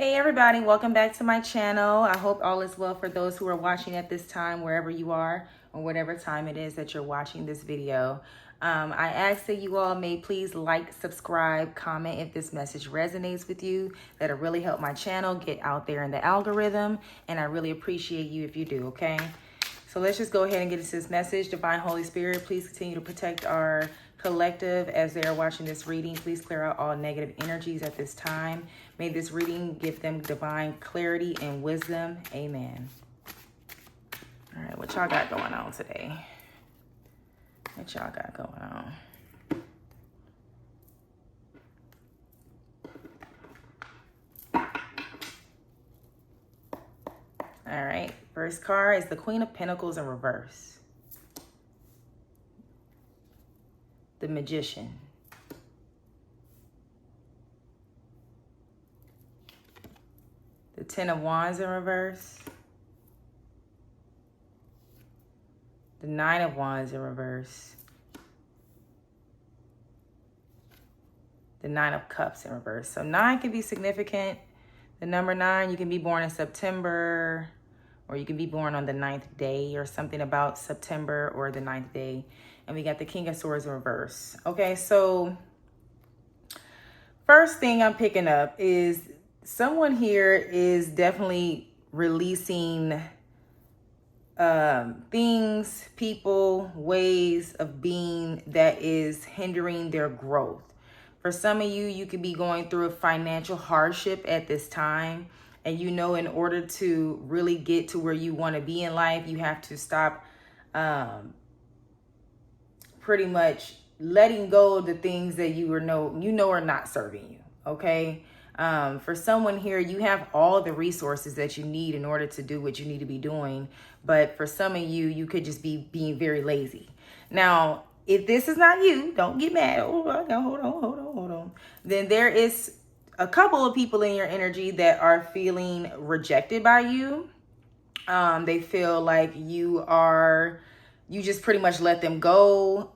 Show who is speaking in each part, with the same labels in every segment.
Speaker 1: Hey everybody, welcome back to my channel. I hope all is well for those who are watching at this time, wherever you are, or whatever time it is that you're watching this video. I ask that you all may please like, subscribe, comment if this message resonates with you. That'll really help my channel get out there in the algorithm, and I really appreciate you if you do, okay? So let's just go ahead and get into this message. Divine Holy Spirit, please continue to protect our collective as they are watching this reading. Please clear out all negative energies at this time. May this reading give them divine clarity and wisdom. Amen. All right, what y'all got going on today? What y'all got going on? All right, first card is the Queen of Pentacles in reverse. The Magician. The Ten of Wands in reverse. The Nine of Wands in reverse. The Nine of Cups in reverse. So 9 can be significant. The number 9, you can be born in September, or you can be born on the 9th day, or something about September or the 9th day. And we got the King of Swords in reverse. Okay, so first thing I'm picking up is someone here is definitely releasing things, people, ways of being that is hindering their growth. For some of you, you could be going through a financial hardship at this time. And you know, in order to really get to where you want to be in life, you have to stop pretty much letting go of the things that you know are not serving you. Okay. For someone here, you have all the resources that you need in order to do what you need to be doing. But for some of you, you could just be being very lazy. Now, if this is not you, don't get mad. Oh, no, hold on. Then there is a couple of people in your energy that are feeling rejected by you. They feel like you just pretty much let them go.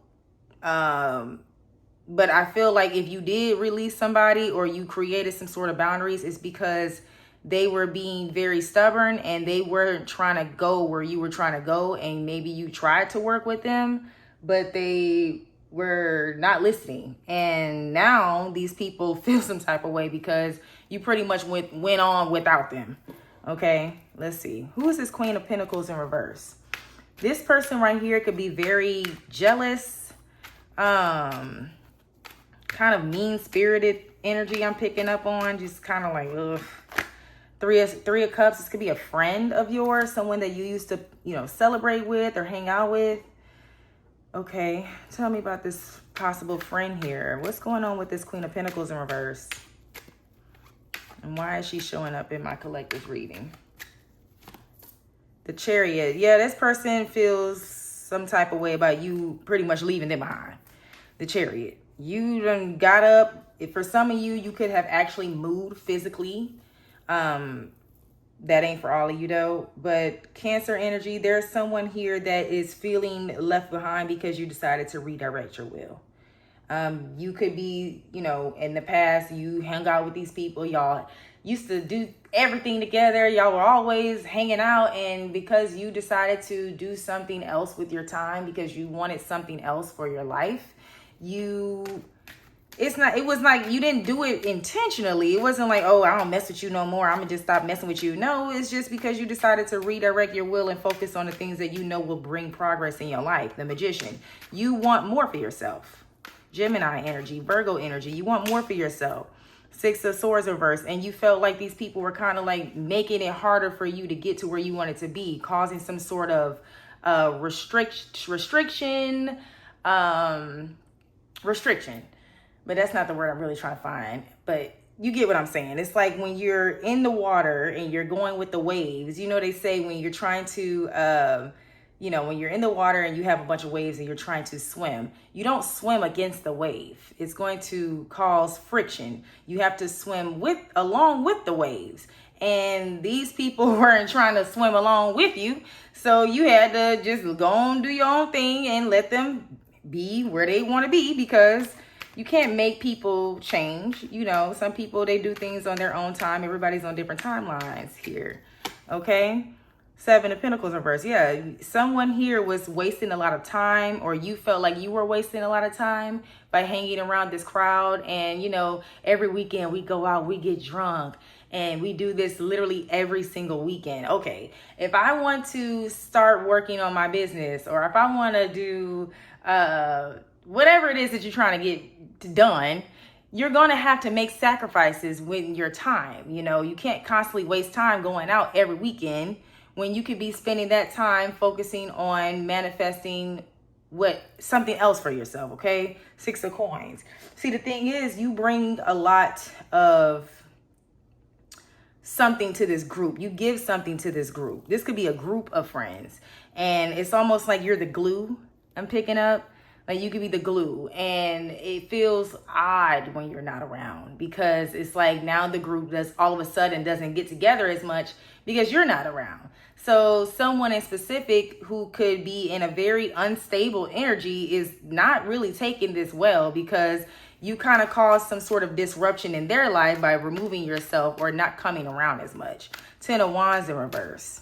Speaker 1: But I feel like if you did release somebody or you created some sort of boundaries, it's because they were being very stubborn and they weren't trying to go where you were trying to go. And maybe you tried to work with them, but they were not listening. And now these people feel some type of way because you pretty much went on without them. Okay, let's see. Who is this Queen of Pentacles in reverse? This person right here could be very jealous, kind of mean-spirited energy I'm picking up on. Just kind of like, ugh. Three of Cups, this could be a friend of yours, someone that you used to, celebrate with or hang out with. Okay, tell me about this possible friend here. What's going on with this Queen of Pentacles in reverse? And why is she showing up in my collective reading? The Chariot. Yeah, this person feels some type of way about you pretty much leaving them behind. The Chariot. You done got up. For some of you, you could have actually moved physically. That ain't for all of you though. But Cancer energy, there's someone here that is feeling left behind because you decided to redirect your will. You could be, in the past, you hung out with these people. Y'all used to do everything together. Y'all were always hanging out. And because you decided to do something else with your time, because you wanted something else for your life, it was like you didn't do it intentionally. It wasn't like, oh, I don't mess with you no more, I'm gonna just stop messing with you. No, it's just because you decided to redirect your will and focus on the things that you know will bring progress in your life. The Magician. You want more for yourself. Gemini energy, Virgo energy. You want more for yourself. Six of Swords reverse. And you felt like these people were kind of like making it harder for you to get to where you wanted to be, causing some sort of restriction. But that's not the word I'm really trying to find. But you get what I'm saying. It's like when you're in the water and you're going with the waves. They say when you're trying to, when you're in the water and you have a bunch of waves and you're trying to swim, you don't swim against the wave. It's going to cause friction. You have to swim along with the waves. And these people weren't trying to swim along with you. So you had to just go and do your own thing and let them be where they want to be, because you can't make people change. You know, some people, they do things on their own time. Everybody's on different timelines here. Okay. 7 of Pentacles reverse. Yeah, someone here was wasting a lot of time, or you felt like you were wasting a lot of time by hanging around this crowd. And, you know, every weekend we go out, we get drunk, and we do this literally every single weekend. Okay, if I want to start working on my business, or if I want to do whatever it is that you're trying to get done, you're going to have to make sacrifices with your time. You know, you can't constantly waste time going out every weekend when you could be spending that time focusing on manifesting something else for yourself. Okay, 6 of Coins. See, the thing is, you bring a lot of something to this group. You give something to this group. This could be a group of friends, and it's almost like you're the glue I'm picking up. Like, you could be the glue, and it feels odd when you're not around, because it's like now the group all of a sudden doesn't get together as much because you're not around. So someone in specific who could be in a very unstable energy is not really taking this well, because you kind of cause some sort of disruption in their life by removing yourself or not coming around as much. 10 of Wands in reverse.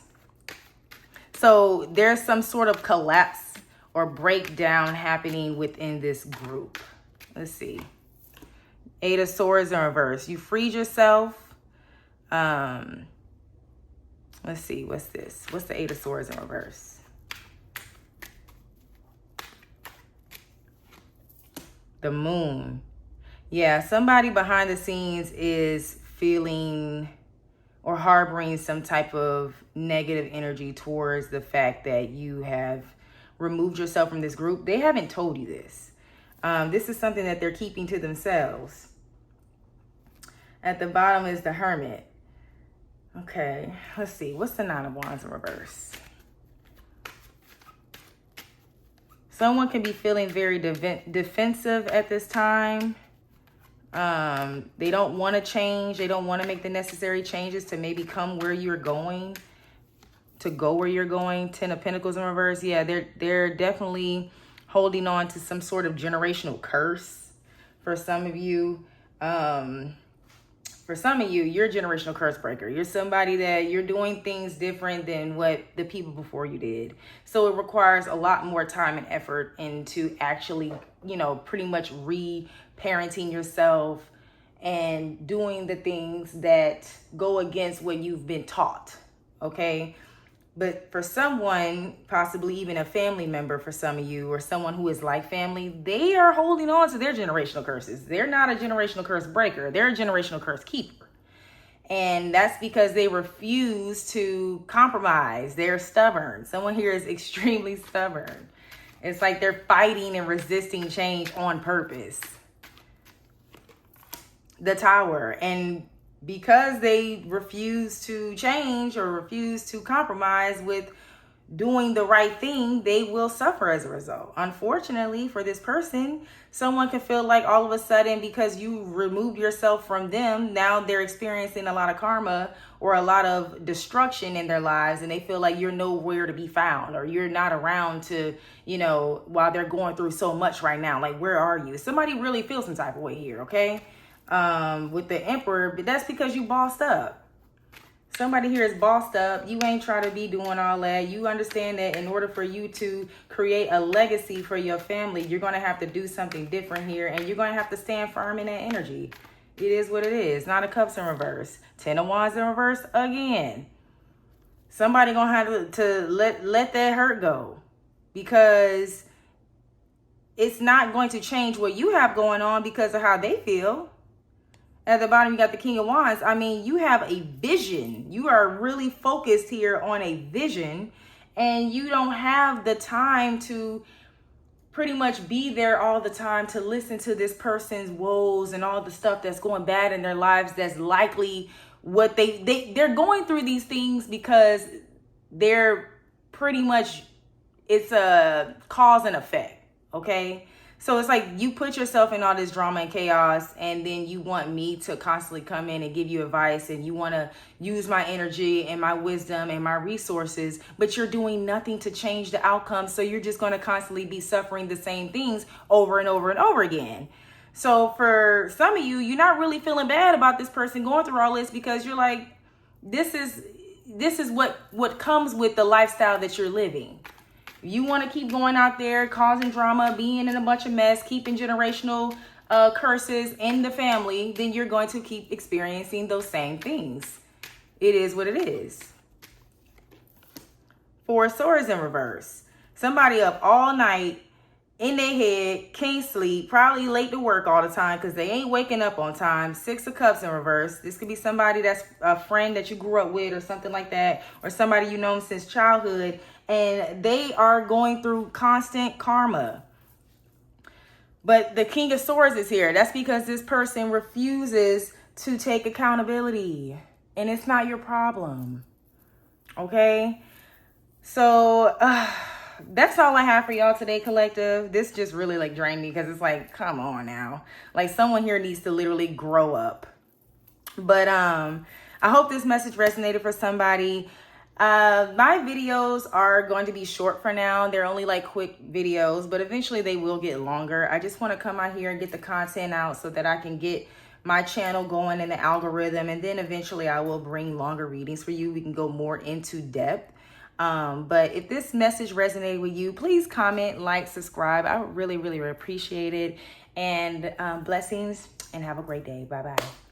Speaker 1: So there's some sort of collapse or breakdown happening within this group. Let's see. 8 of Swords in reverse. You freed yourself. Let's see. What's this? What's the 8 of Swords in reverse? The Moon. Yeah, somebody behind the scenes is feeling or harboring some type of negative energy towards the fact that you have removed yourself from this group. They haven't told you this. This is something that they're keeping to themselves. At the bottom is the Hermit. Okay, let's see. What's the 9 of Wands in reverse? Someone can be feeling very defensive at this time. They don't want to change. They don't want to make the necessary changes to maybe come where you're going. To go where you're going. 10 of Pentacles in reverse. Yeah, they're definitely holding on to some sort of generational curse for some of you. For some of you, you're a generational curse breaker. You're somebody that you're doing things different than what the people before you did. So it requires a lot more time and effort into actually, you know, pretty much re-parenting yourself and doing the things that go against what you've been taught. Okay. But for someone, possibly even a family member for some of you, or someone who is like family, they are holding on to their generational curses. They're not a generational curse breaker. They're a generational curse keeper. And that's because they refuse to compromise. They're stubborn. Someone here is extremely stubborn. It's like they're fighting and resisting change on purpose. The Tower. And because they refuse to change or refuse to compromise with doing the right thing, they will suffer as a result. Unfortunately for this person, someone can feel like all of a sudden, because you removed yourself from them, now they're experiencing a lot of karma or a lot of destruction in their lives, and they feel like you're nowhere to be found, or you're not around to, you know, while they're going through so much right now. Like, where are you? Somebody really feels some type of way here, okay? With the Emperor, but that's because you bossed up. Somebody here is bossed up. You ain't trying to be doing all that. You understand that in order for you to create a legacy for your family, you're going to have to do something different here, and you're going to have to stand firm in that energy. It is what it is. 9 of Cups in reverse. 10 of Wands in reverse again. Somebody going to have to let that hurt go, because it's not going to change what you have going on because of how they feel. At the bottom, you got the King of Wands. I mean, you have a vision. You are really focused here on a vision, and you don't have the time to pretty much be there all the time to listen to this person's woes and all the stuff that's going bad in their lives. That's likely what they're going through these things because they're pretty much, it's a cause and effect. Okay. So it's like you put yourself in all this drama and chaos, and then you want me to constantly come in and give you advice, and you want to use my energy and my wisdom and my resources, but you're doing nothing to change the outcome. So you're just going to constantly be suffering the same things over and over and over again. So for some of you, you're not really feeling bad about this person going through all this, because you're like, this is what comes with the lifestyle that you're living. You want to keep going out there causing drama, being in a bunch of mess, keeping generational curses in the family, then you're going to keep experiencing those same things. It is what it is. 4 swords in reverse. Somebody up all night in their head, can't sleep, probably late to work all the time because they ain't waking up on time. 6 of cups in reverse. This could be somebody that's a friend that you grew up with or something like that, or somebody you know since childhood, and they are going through constant karma. But the King of Swords is here. That's because this person refuses to take accountability, and it's not your problem. Okay? So, that's all I have for y'all today, collective. This just really like drained me, because it's like, come on now. Like, someone here needs to literally grow up. But I hope this message resonated for somebody. My videos are going to be short for now. They're only like quick videos, but eventually they will get longer. I just want to come out here and get the content out so that I can get my channel going in the algorithm, and then eventually I will bring longer readings for you. We can go more into depth. But if this message resonated with you, please comment, like, subscribe. I would really, really appreciate it. And blessings, and have a great day. Bye-bye.